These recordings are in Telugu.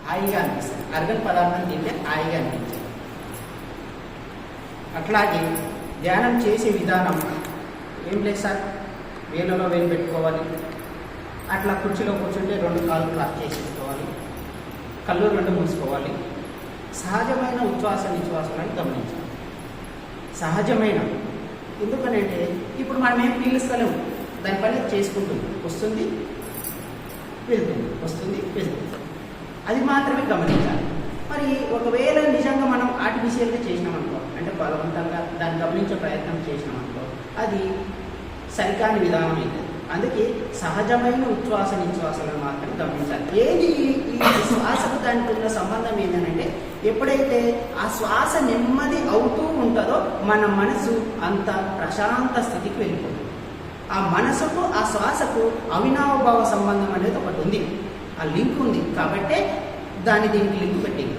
హాయిగా అనిపిస్తుంది. అరగని పదార్థం తింటే హాయిగా అనిపించదు. అట్లాగే ధ్యానం చేసే విధానం ఏం లేదు సార్, వేలలో వేలు పెట్టుకోవాలి, అట్లా కుర్చీలో కూర్చుంటే 2 కాళ్ళు క్లాస్ చేసేసుకోవాలి, కళ్ళు 2 మూసుకోవాలి. సహజమైన ఉచ్ఛ్వాస నిశ్వాసాలను గమనించాలి. సహజమైన, ఎందుకనంటే ఇప్పుడు మనం ఏం పీలుస్తలేము, దాని పని చేసుకుంటుంది, వస్తుంది వెళ్తుంది, వస్తుంది వెళ్తుంది, అది మాత్రమే గమనించాలి. మరి ఒకవేళ నిజంగా మనం ఆర్టిఫిషియల్గా చేసినామనుకో, అంటే బలవంతంగా దాన్ని గమనించే ప్రయత్నం చేసినామనుకో, అది సరికాని విధానం అవుతుంది. అందుకే సహజమైన ఉచ్ఛ్వాస నిశ్వాసాలను మాత్రం గమనించాలి. ఏది ఈ శ్వాసకు దానికి ఉన్న సంబంధం ఏంటంటే, ఎప్పుడైతే ఆ శ్వాస నెమ్మది అవుతూ ఉంటుందో మన మనసు అంత ప్రశాంత స్థితికి వెళ్ళిపోతుంది. ఆ మనసుకు ఆ శ్వాసకు అవినావభావ సంబంధం అనేది ఒకటి ఉంది, ఆ లింక్ ఉంది. కాబట్టే దీనికి లింక్ పెట్టింది.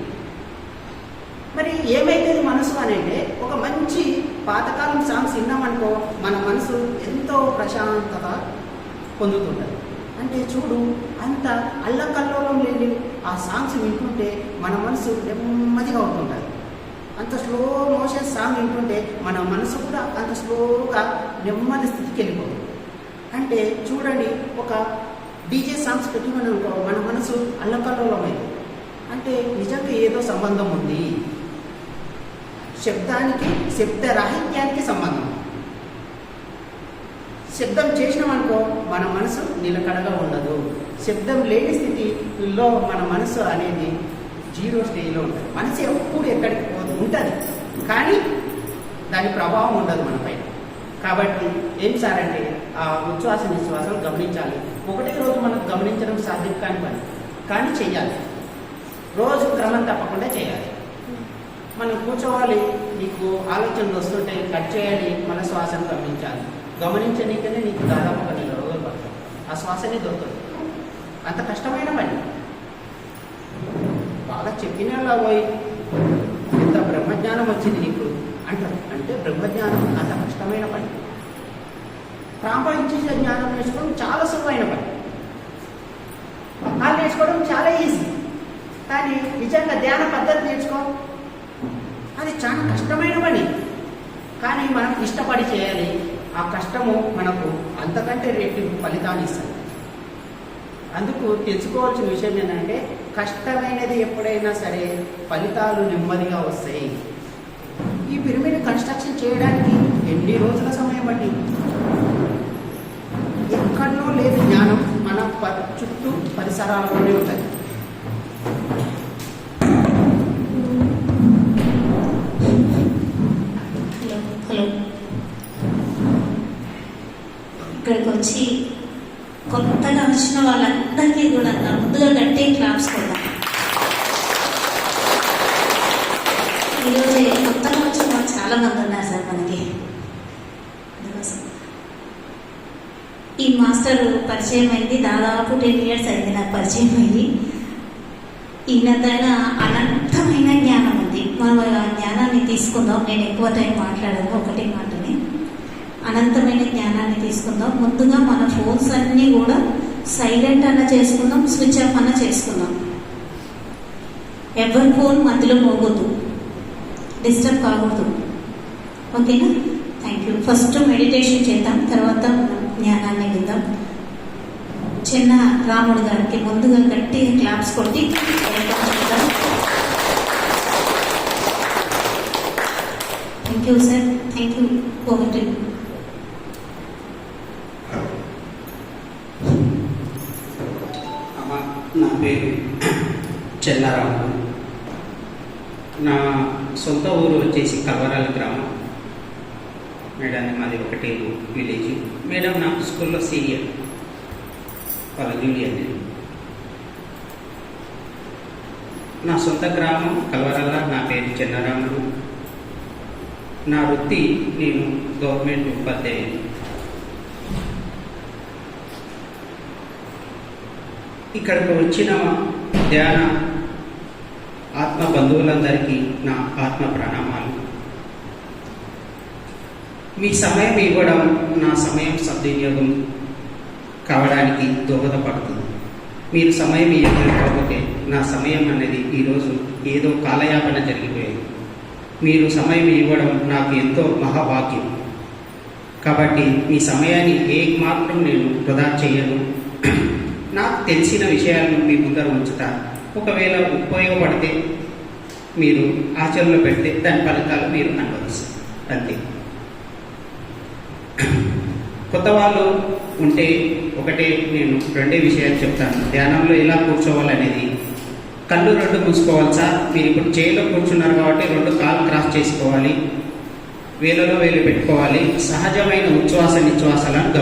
మరి ఏమైతుంది మనసు అనేది, ఒక మంచి పాతకాలం సాంగ్స్ విన్నామనుకో మన మనసు ఎంతో ప్రశాంతత పొందుతుంటుంది. అంటే చూడు, అంత అల్లకల్లోలం లేని ఆ సాంగ్స్ వింటుంటే మన మనసు నెమ్మదిగా అవుతుంటుంది. అంత స్లో మోషన్ సాంగ్ వింటుంటే మన మనసు కూడా అంత స్లోగా నెమ్మది స్థితికి వెళ్ళిపోతుంది. అంటే చూడండి, ఒక డీజే సాంగ్స్ పెట్టిమనుకో మన మనసు అల్లకల్లోలమైంది. అంటే నిజంగా ఏదో సంబంధం ఉంది. శబ్దానికి శబ్దరాహిత్యానికి సంబంధం. శబ్దం చేసినామనుకో మన మనసు నిలకడగా ఉండదు. శబ్దం లేని స్థితిలో మన మనసు అనేది 0 స్టేజ్లో ఉంటుంది. మనసు ఎప్పుడు ఎక్కడికి ఉంటుంది, కానీ దాని ప్రభావం ఉండదు మనపై. కాబట్టి ఏం సార్ అంటే ఆ ఉచ్ఛ్వాస నిశ్వాసాలు గమనించాలి. ఒకటే రోజు మనకు గమనించడం సాధ్యం కాని పని, కానీ చెయ్యాలి. రోజు క్రమం తప్పకుండా చేయాలి. మనం కూర్చోవాలి, నీకు ఆలోచనలు వస్తుంటే కట్ చేయాలి, మన శ్వాసను గమనించాలి. గమనించనీకనే నీకు దాదాపు 12 రోజులు పడుతుంది, ఆ శ్వాసనే దొరుకుతుంది. అంత కష్టమైన పని. బాగా చెప్పిన పోయి ఎంత బ్రహ్మజ్ఞానం వచ్చింది నీకు అంటారు. అంటే బ్రహ్మజ్ఞానం అంత కష్టమైన పని. ప్రాపంచిక జ్ఞానం నేర్చుకోవడం చాలా సులువైన పని. పక్కాలు నేర్చుకోవడం చాలా ఈజీ, కానీ నిజంగా ధ్యాన పద్ధతి నేర్చుకో, అది చాలా కష్టమైన పని. కానీ మనం ఇష్టపడి చేయాలి. ఆ కష్టము మనకు అంతకంటే రెట్టింపు ఫలితాన్ని ఇస్తుంది. అందుకు తెలుసుకోవాల్సిన విషయం ఏంటంటే, కష్టమైనది ఎప్పుడైనా సరే ఫలితాలు నెమ్మదిగా వస్తాయి. ఈ పిరమిడ్ కన్స్ట్రక్షన్ చేయడానికి ఎన్ని రోజుల సమయం పట్టింది? ఎక్కడో లేదు జ్ఞానం, మన చుట్టూ పరిసరాల్లోనే ఉంటుంది. హలో, ఇక్కడికి వచ్చి కొత్తగా వచ్చిన వాళ్ళందరికీ కూడా ముందుగా గట్టి క్లాప్స్ కొడదాం. ఈరోజు కొత్తగా వచ్చిన వాళ్ళు చాలా మంది ఉన్నారు సార్ మనకి. అందుకోసం ఈ మాస్టర్ పరిచయం అయింది, దాదాపు 10 years అయింది నాకు పరిచయం అయ్యి. ఈయనదైన అనంతమైన జ్ఞానం ఉంది. మనం ఆ జ్ఞానాన్ని తీసుకుందాం. నేను ఎక్కువ టైం మాట్లాడను, ఒకటే మాటని. అనంతమైన జ్ఞానాన్ని తీసుకుందాం. ముందుగా మన ఫోన్స్ అన్నీ కూడా సైలెంట్ అన్న చేసుకుందాం, స్విచ్ ఆఫ్ అన్న చేసుకుందాం. ఎవరి ఫోన్ మధ్యలో మోగొద్దు, డిస్టర్బ్ కాకూడదు. ఓకేనా? Thank you. ఫస్ట్ మెడిటేషన్ చేద్దాం, తర్వాత జ్ఞానాన్ని విందాం. చిన్న రాముడు గారికి ముందుగా గట్టి క్లాప్స్ కొట్టి thank you sir. Thank you. Over to you. నా పేరు చెన్నారాము. నా సొంత ఊరు వచ్చేసి కల్వరాల గ్రామం. మేడం మాది ఒకటే విలేజ్. మేడం నాకు స్కూల్లో సీనియర్, వాళ్ళ జూనియర్. నా సొంత గ్రామం కల్వరాల. నా పేరు చెన్నారాముడు. నా వృత్తి నేను గవర్నమెంట్ ఉపాధ్యాయుని. ఇక్కడికి వచ్చిన ధ్యాన ఆత్మ బంధువులందరికీ నా ఆత్మ ప్రణామాలు. మీ సమయం ఇవ్వడం నా సమయం సద్వినియోగం కావడానికి దోహదపడుతుంది. మీరు సమయం ఇవ్వకపోతే నా సమయం అనేది ఈరోజు ఏదో కాలయాపన జరిగిపోయింది. మీరు సమయం ఇవ్వడం నాకు ఎంతో మహాభాగ్యం. కాబట్టి మీ సమయాన్ని మాత్రం నేను వృధా చేయను. నాకు తెలిసిన విషయాలను మీ ముందర ఉంచుతా. ఒకవేళ ఉపయోగపడితే మీరు ఆచరణలో పెడితే దాని ఫలితాలు మీరు అనుభవిస్తారు, అంతే. కొత్త వాళ్ళు ఉంటే ఒకటే నేను రెండే విషయాలు చెప్తాను. ధ్యానంలో ఎలా కూర్చోవాలనేది, కళ్ళు రెండు మూసుకోవాలి సార్. మీరు ఇప్పుడు చేయిలో కూర్చున్నారు కాబట్టి రెండు కాళ్ళు క్రాస్ చేసుకోవాలి, వేలలో వేలు పెట్టుకోవాలి. సహజమైన ఉచ్ఛ్వాస నిశ్వాసాలను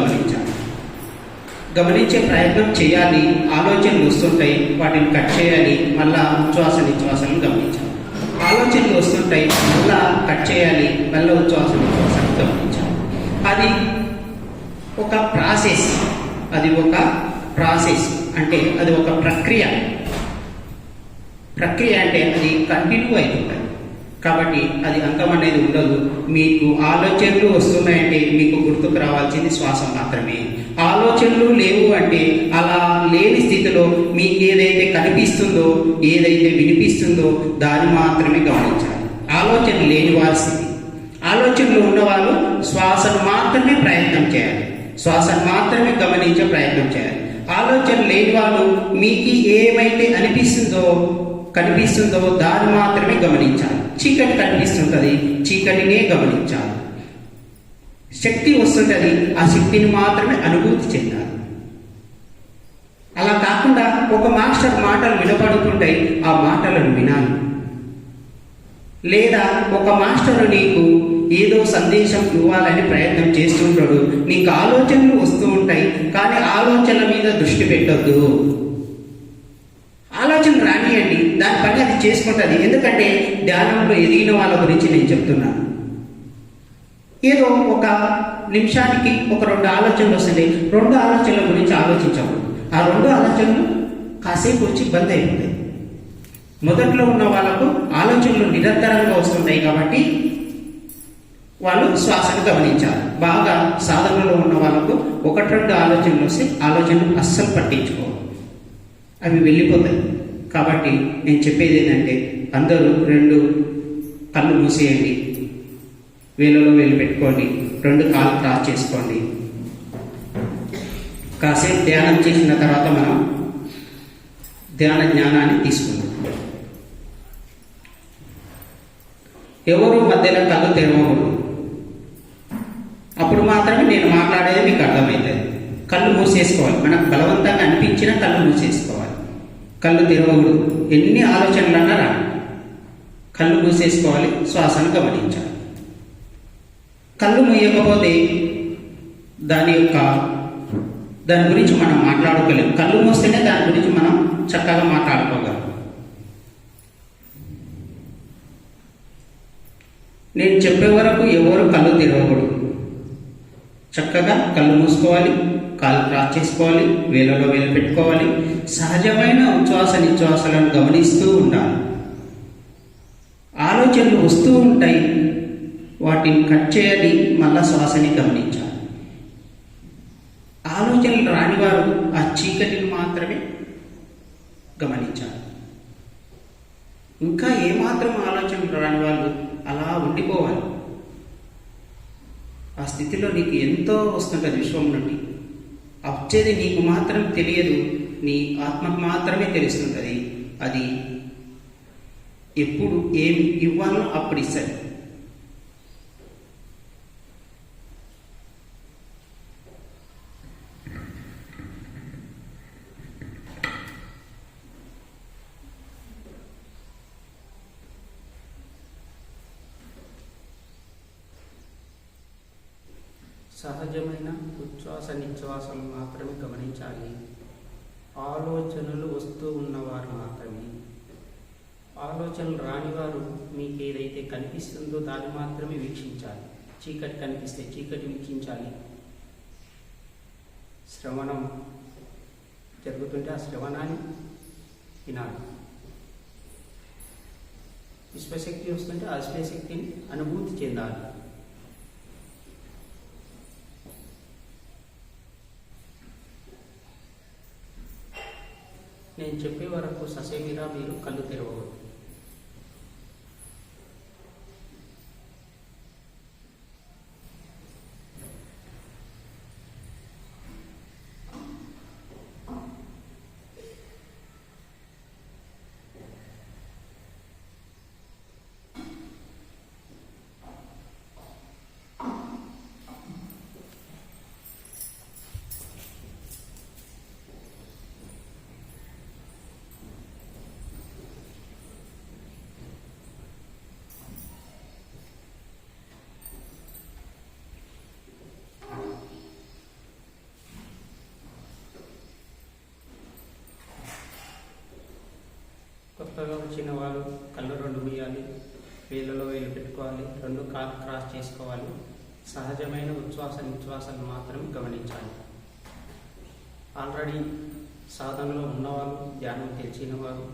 గమనించే ప్రయత్నం చేయాలి. ఆలోచనలు వస్తుంటాయి, వాటిని కట్ చేయాలి. మళ్ళా ఉచ్ఛ్వాస నిశ్వాసాలను గమనించాలి. ఆలోచనలు వస్తుంటాయి, మళ్ళా కట్ చేయాలి, మళ్ళీ ఉచ్ఛ్వాస నిశ్వాసాలను గమనించాలి. అది ఒక ప్రాసెస్. అంటే అది ఒక ప్రక్రియ అంటే అది కంటిన్యూ అవుతుంది. కాబట్టి అది అంతం అనేది ఉండదు. మీకు ఆలోచనలు వస్తున్నాయంటే మీకు గుర్తుకు రావాల్సింది శ్వాస మాత్రమే. ఆలోచనలు లేవు అంటే అలా లేని స్థితిలో మీకు ఏదైతే కనిపిస్తుందో, ఏదైతే వినిపిస్తుందో దాన్ని మాత్రమే గమనించాలి. ఆలోచన లేని వారి స్థితి. ఆలోచనలు ఉన్నవాళ్ళు శ్వాసను మాత్రమే ప్రయత్నం చేయాలి, శ్వాసను మాత్రమే గమనించే ప్రయత్నం చేయాలి. ఆలోచన లేని వాళ్ళు మీకు ఏమైతే కనిపిస్తుందో దాన్ని మాత్రమే గమనించాలి. చీకటి కనిపిస్తుంటుంది, చీకటినే గమనించాలి. శక్తి వస్తుంటుంది, ఆ శక్తిని మాత్రమే అనుభూతి చెందాలి. అలా కాకుండా ఒక మాస్టర్ మాటలు వినపడుతుంటాయి, ఆ మాటలను వినాలి. లేదా ఒక మాస్టర్ నీకు ఏదో సందేశం ఇవ్వాలని ప్రయత్నం చేస్తుంటాడు, నీకు ఆలోచనలు వస్తూ ఉంటాయి, కానీ ఆలోచనల మీద దృష్టి పెట్టొద్దు. ఆలోచన రానియండి, దాని పని అది చేసుకుంటుంది. ఎందుకంటే ధ్యానంలో ఎదిగిన వాళ్ళ గురించి నేను చెప్తున్నాను. ఏదో ఒక నిమిషానికి ఒక 2 ఆలోచనలు వస్తున్నాయి, 2 ఆలోచనల గురించి ఆలోచించము. ఆ 2 ఆలోచనలు కాసేపు వచ్చి బంద్ అయిపోతాయి. మొదట్లో ఉన్న వాళ్ళకు ఆలోచనలు నిరంతరంగా వస్తుంటాయి కాబట్టి వాళ్ళు శ్వాసను గమనించాలి. బాగా సాధనలో ఉన్న వాళ్ళకు 1-2 ఆలోచనలు వస్తే ఆలోచనలు అస్సలు పట్టించుకోవాలి, అవి వెళ్ళిపోతాయి. కాబట్టి నేను చెప్పేది ఏంటంటే అందరూ 2 కళ్ళు మూసేయండి, వేలలో వేలు పెట్టుకోండి, 2 కాళ్ళు క్రాస్ చేసుకోండి. కాసేపు ధ్యానం చేసిన తర్వాత మనం ధ్యాన జ్ఞానాన్ని తీసుకుందాం. ఎవరు మధ్యలో కళ్ళు తెరవకూడదు. అప్పుడు మాత్రమే నేను మాట్లాడేది మీకు అర్థమవుతుంది. కళ్ళు మూసేసుకోవాలి. మనకు బలవంతంగా అనిపించిన కళ్ళు మూసేసుకోవాలి, కళ్ళు తెరవకూడదు. ఎన్ని ఆలోచనలన్నా రా, కళ్ళు మూసేసుకోవాలి, శ్వాసను గమనించాలి. కళ్ళు మూయకపోతే దాని గురించి మనం మాట్లాడుకోలేము. కళ్ళు మూస్తేనే దాని గురించి మనం చక్కగా మాట్లాడుకోగలం. నేను చెప్పే వరకు ఎవరు కళ్ళు తెరవకూడదు. చక్కగా కళ్ళు మూసుకోవాలి, కాళ్ళు క్రాస్ చేసుకోవాలి, వేలలో వేలు పెట్టుకోవాలి. సహజమైన ఉచ్ఛ్వాస నిశ్వాసాలను గమనిస్తూ ఉండాలి. ఆలోచనలు వస్తూ ఉంటాయి, వాటిని కట్ చేయాలి, మళ్ళా శ్వాసని గమనించాలి. ఆలోచనలు రానివారు ఆ చీకటిని మాత్రమే గమనించాలి. ఇంకా ఏమాత్రం ఆలోచనలు రాని వాళ్ళు అలా ఉండిపోవాలి. ఆ స్థితిలో నీకు ఎంతో వస్తుంటుంది విశ్వం నుండి. వచ్చేది నీకు మాత్రం తెలియదు, నీ ఆత్మకు మాత్రమే తెలుస్తుంటుంది. అది ఎప్పుడు ఏమి ఇవ్వాలో అప్పుడు ఇస్తుంది. సహజమైన ఉచ్ఛ్వాస నిశ్వాసాలు మాత్రమే గమనించాలి. ఆలోచనలు వస్తూ ఉన్నవారు మాత్రమే. ఆలోచనలు రానివారు మీకు ఏదైతే కనిపిస్తుందో దాన్ని మాత్రమే వీక్షించాలి. చీకటి కనిపిస్తే చీకటి వీక్షించాలి. శ్రవణం జరుగుతుంటే ఆ శ్రవణాన్ని వినాలి. విశ్వశక్తి వస్తుంటే ఆ విశ్వశక్తిని అనుభూతి చెందాలి. నేను నేను చెప్పే వరకు ససేమిరా మీరు కళ్ళు తెరవవద్దు. కొత్తగా వచ్చిన వారు కళ్ళు 2 మూయాలి, వేళ్ళలో వేలు పెట్టుకోవాలి, 2 కాళ్ళు క్రాస్ చేసుకోవాలి. సహజమైన ఉచ్ఛ్వాస నిశ్వాసాలు మాత్రం గమనించాలి. ఆల్రెడీ సాధనలో ఉన్నవారు, ధ్యానం తెలిసిన వారు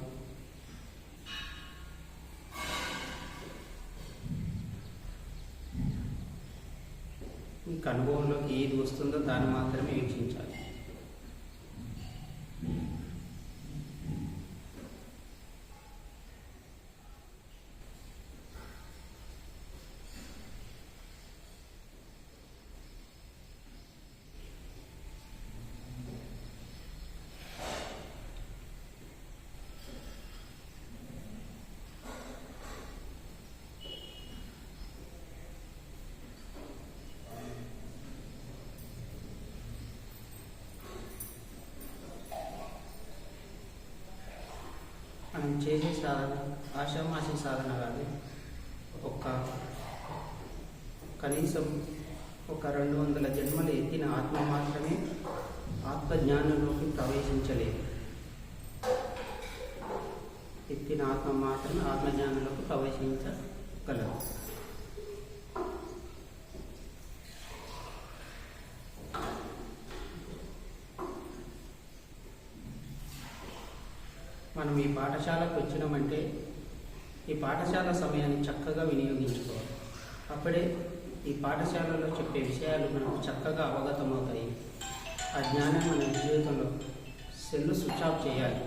మీకు అనుభవంలోకి ఏది వస్తుందో దాన్ని మాత్రమే వీక్షించాలి. మనం చేసే సాధన ఆషామాషి సాధన కాదు. కనీసం 200 జన్మలు ఎత్తిన ఆత్మ మాత్రమే ఆత్మజ్ఞానంలోకి ప్రవేశించలేదు. ఎత్తిన ఆత్మ మాత్రమే ఆత్మజ్ఞానంలోకి ప్రవేశించగలదు. మనం ఈ పాఠశాలకు వచ్చినామంటే ఈ పాఠశాల సమయాన్ని చక్కగా వినియోగించుకోవాలి. అప్పుడే ఈ పాఠశాలలో చెప్పే విషయాలు మనకు చక్కగా అవగతమవుతాయి. ఆ జ్ఞానం మన జీవితంలో స్విచ్ ఆఫ్ చేయాలి.